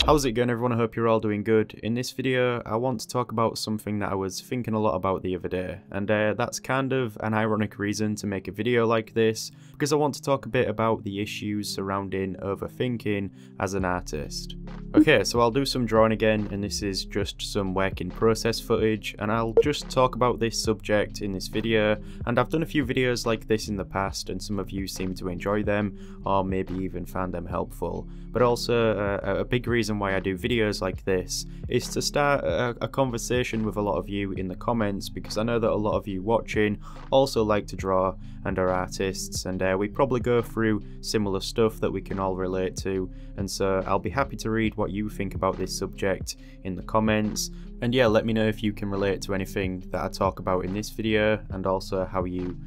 How's it going, everyone? I hope you're all doing good. In this video I want to talk about something that I was thinking a lot about the other day, and that's kind of an ironic reason to make a video like this, because I want to talk a bit about the issues surrounding overthinking as an artist. Okay, so I'll do some drawing again, and this is just some work in process footage, and I'll just talk about this subject in this video. And I've done a few videos like this in the past, and some of you seem to enjoy them, or maybe even found them helpful. But also a big reason why I do videos like this is to start a conversation with a lot of you in the comments, because I know that a lot of you watching also like to draw and are artists, and we probably go through similar stuff that we can all relate to, and so I'll be happy to read what you think about this subject in the comments. And yeah, let me know if you can relate to anything that I talk about in this video, and also how you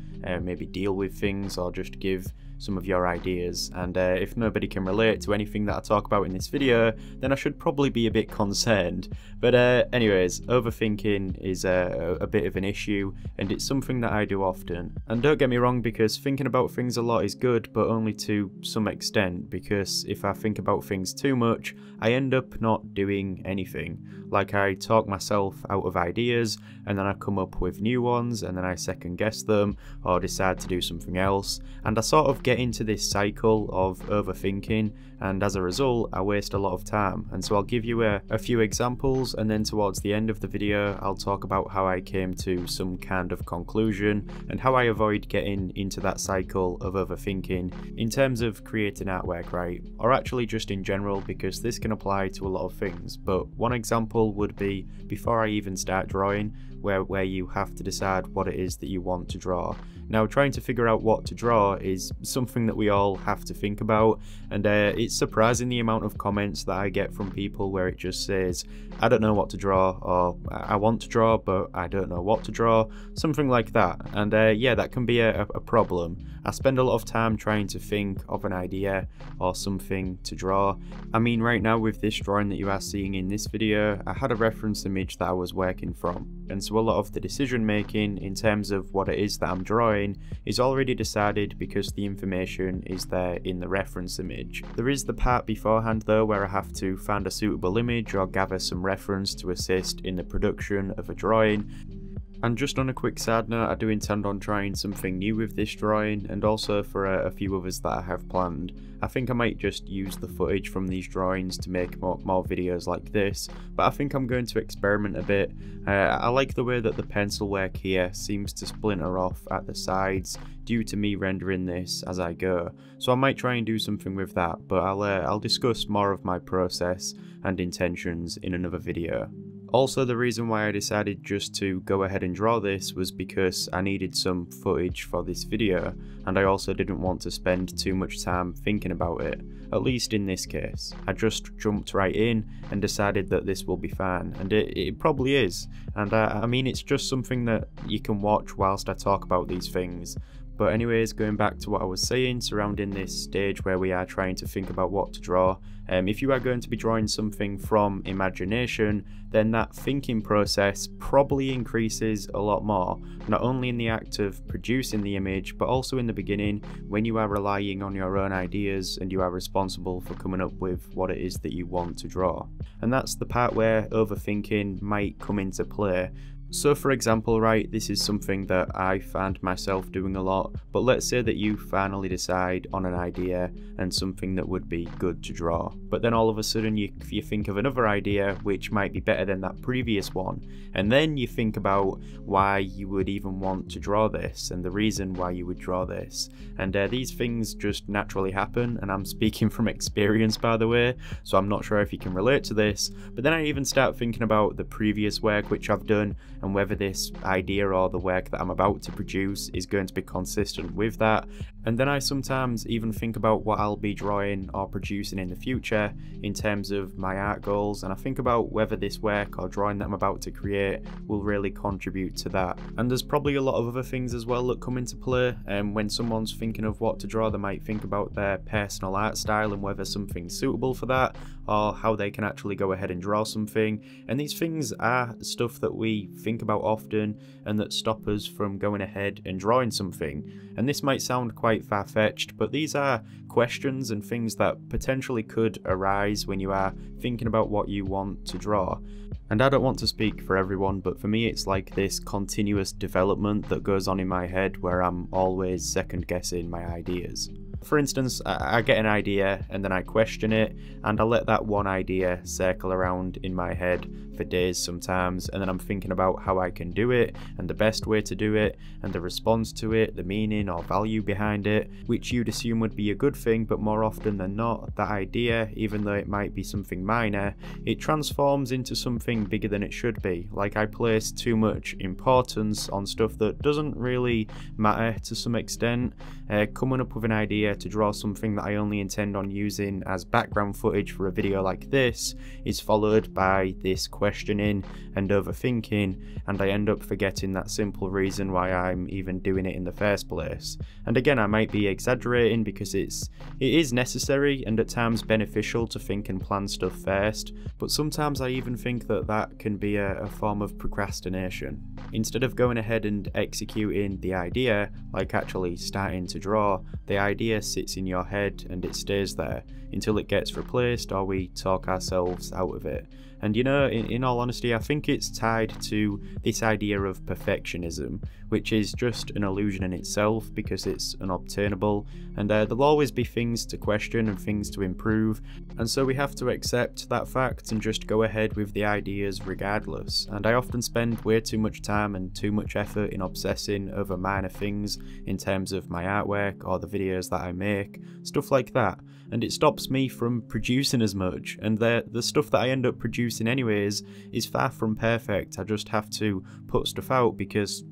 maybe deal with things, or just give some of your ideas. And if nobody can relate to anything that I talk about in this video, then I should probably be a bit concerned. But anyways, overthinking is a bit of an issue, and it's something that I do often. And don't get me wrong, because thinking about things a lot is good, but only to some extent, because if I think about things too much, I end up not doing anything. Like, I talk myself out of ideas, and then I come up with new ones, and then I second guess them, or decide to do something else, and I sort of get into this cycle of overthinking, and as a result I waste a lot of time. And so I'll give you a few examples, and then towards the end of the video I'll talk about how I came to some kind of conclusion, and how I avoid getting into that cycle of overthinking in terms of creating artwork, right? Or actually just in general, because this can apply to a lot of things. But one example would be before I even start drawing, where you have to decide what it is that you want to draw. Now, trying to figure out what to draw is something that we all have to think about, and it's surprising the amount of comments that I get from people where it just says, I don't know what to draw, or I want to draw but I don't know what to draw, something like that. And yeah, that can be a problem. I spend a lot of time trying to think of an idea or something to draw. I mean, right now with this drawing that you are seeing in this video, I had a reference image that I was working from, and so a lot of the decision making in terms of what it is that I'm drawing is already decided because the information is there in the reference image. There is the part beforehand though, where I have to find a suitable image or gather some reference to assist in the production of a drawing. And just on a quick side note, I do intend on trying something new with this drawing, and also for a few others that I have planned. I think I might just use the footage from these drawings to make more videos like this, but I think I'm going to experiment a bit. I like the way that the pencil work here seems to splinter off at the sides due to me rendering this as I go, so I might try and do something with that, but I'll discuss more of my process and intentions in another video. Also, the reason why I decided just to go ahead and draw this was because I needed some footage for this video, and I also didn't want to spend too much time thinking about it, at least in this case. I just jumped right in and decided that this will be fine, and it probably is. And I mean, it's just something that you can watch whilst I talk about these things. But anyways, going back to what I was saying surrounding this stage where we are trying to think about what to draw, if you are going to be drawing something from imagination, then that thinking process probably increases a lot more, not only in the act of producing the image, but also in the beginning when you are relying on your own ideas and you are responsible for coming up with what it is that you want to draw. And that's the part where overthinking might come into play. So for example, right, this is something that I find myself doing a lot, but let's say that you finally decide on an idea and something that would be good to draw, but then all of a sudden you think of another idea which might be better than that previous one, and then you think about why you would even want to draw this and the reason why you would draw this, and these things just naturally happen, and I'm speaking from experience, by the way, so I'm not sure if you can relate to this. But then I even start thinking about the previous work which I've done, and whether this idea or the work that I'm about to produce is going to be consistent with that. And then I sometimes even think about what I'll be drawing or producing in the future in terms of my art goals, and I think about whether this work or drawing that I'm about to create will really contribute to that. And there's probably a lot of other things as well that come into play. When someone's thinking of what to draw, they might think about their personal art style and whether something's suitable for that, or how they can actually go ahead and draw something. And these things are stuff that we think about often and that stop us from going ahead and drawing something. And this might sound quite far-fetched, but these are questions and things that potentially could arise when you are thinking about what you want to draw. And I don't want to speak for everyone, but for me it's like this continuous development that goes on in my head where I'm always second guessing my ideas. For instance, I get an idea and then I question it, and I let that one idea circle around in my head for days sometimes, and then I'm thinking about how I can do it and the best way to do it and the response to it, the meaning or value behind it, which you'd assume would be a good thing, but more often than not, that idea, even though it might be something minor, it transforms into something bigger than it should be. Like I place too much importance on stuff that doesn't really matter to some extent. Coming up with an idea to draw something that I only intend on using as background footage for a video like this is followed by this questioning and overthinking, and I end up forgetting that simple reason why I'm even doing it in the first place. And again, I might be exaggerating because it is necessary and at times beneficial to think and plan stuff first, but sometimes I even think that that can be a form of procrastination. Instead of going ahead and executing the idea, like actually starting to draw, the idea sits in your head and it stays there until it gets replaced or we talk ourselves out of it. And you know, in all honesty, I think it's tied to this idea of perfectionism, which is just an illusion in itself because it's unobtainable, and there'll always be things to question and things to improve, and so we have to accept that fact and just go ahead with the ideas regardless. And I often spend way too much time and too much effort in obsessing over minor things in terms of my artwork or the videos that I make, stuff like that, and it stops me from producing as much, and the stuff that I end up producing anyways is far from perfect. I just have to put stuff out because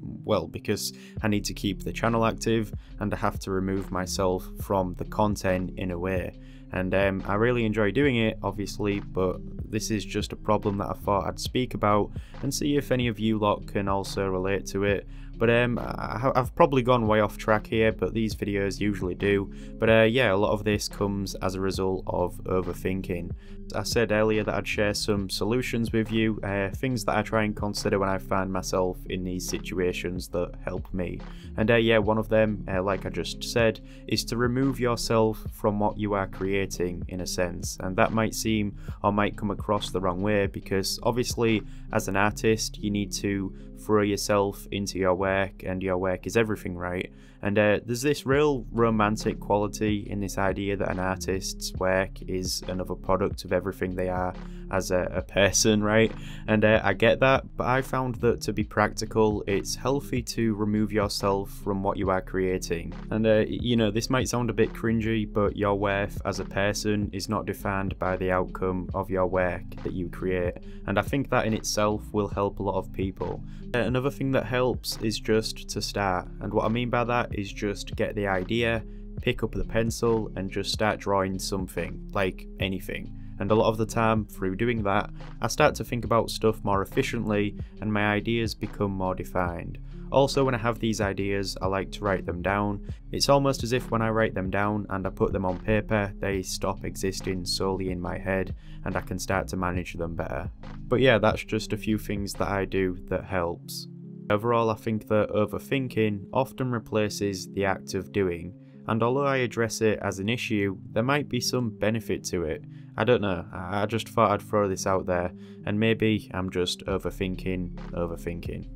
I need to keep the channel active and I have to remove myself from the content in a way. And I really enjoy doing it, obviously, but this is just a problem that I thought I'd speak about and see if any of you lot can also relate to it. But I've probably gone way off track here, but these videos usually do. But yeah, a lot of this comes as a result of overthinking. I said earlier that I'd share some solutions with you, things that I try and consider when I find myself in these situations that help me. And yeah, one of them, like I just said, is to remove yourself from what you are creating in a sense. And that might seem or might come across the wrong way because obviously as an artist you need to throw yourself into your work, and your work is everything, right? And there's this real romantic quality in this idea that an artist's work is another product of everything they are as a person, right? And I get that, but I found that to be practical, it's healthy to remove yourself from what you are creating. And you know, this might sound a bit cringy, but your worth as a person is not defined by the outcome of your work that you create, and I think that in itself will help a lot of people. Another thing that helps is just to start, and what I mean by that is just get the idea, pick up the pencil and just start drawing something, like anything. And a lot of the time through doing that, I start to think about stuff more efficiently and my ideas become more defined. Also, when I have these ideas, I like to write them down. It's almost as if when I write them down and I put them on paper, they stop existing solely in my head and I can start to manage them better. But yeah, that's just a few things that I do that helps. Overall, I think that overthinking often replaces the act of doing, and although I address it as an issue, there might be some benefit to it. I don't know, I just thought I'd throw this out there, and maybe I'm just overthinking.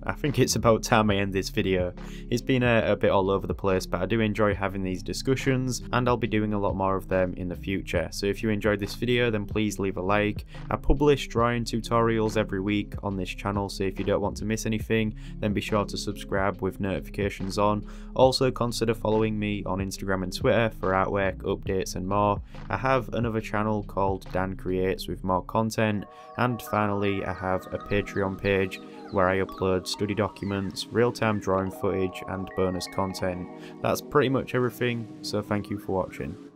I think it's about time I end this video. It's been a bit all over the place, but I do enjoy having these discussions, and I'll be doing a lot more of them in the future. So if you enjoyed this video, then please leave a like. I publish drawing tutorials every week on this channel, so if you don't want to miss anything, then be sure to subscribe with notifications on. Also consider following me on Instagram and Twitter for artwork, updates and more. I have another channel called Dan Creates with more content, and finally I have a Patreon page where I upload study documents, real-time drawing footage and bonus content. That's pretty much everything, so thank you for watching.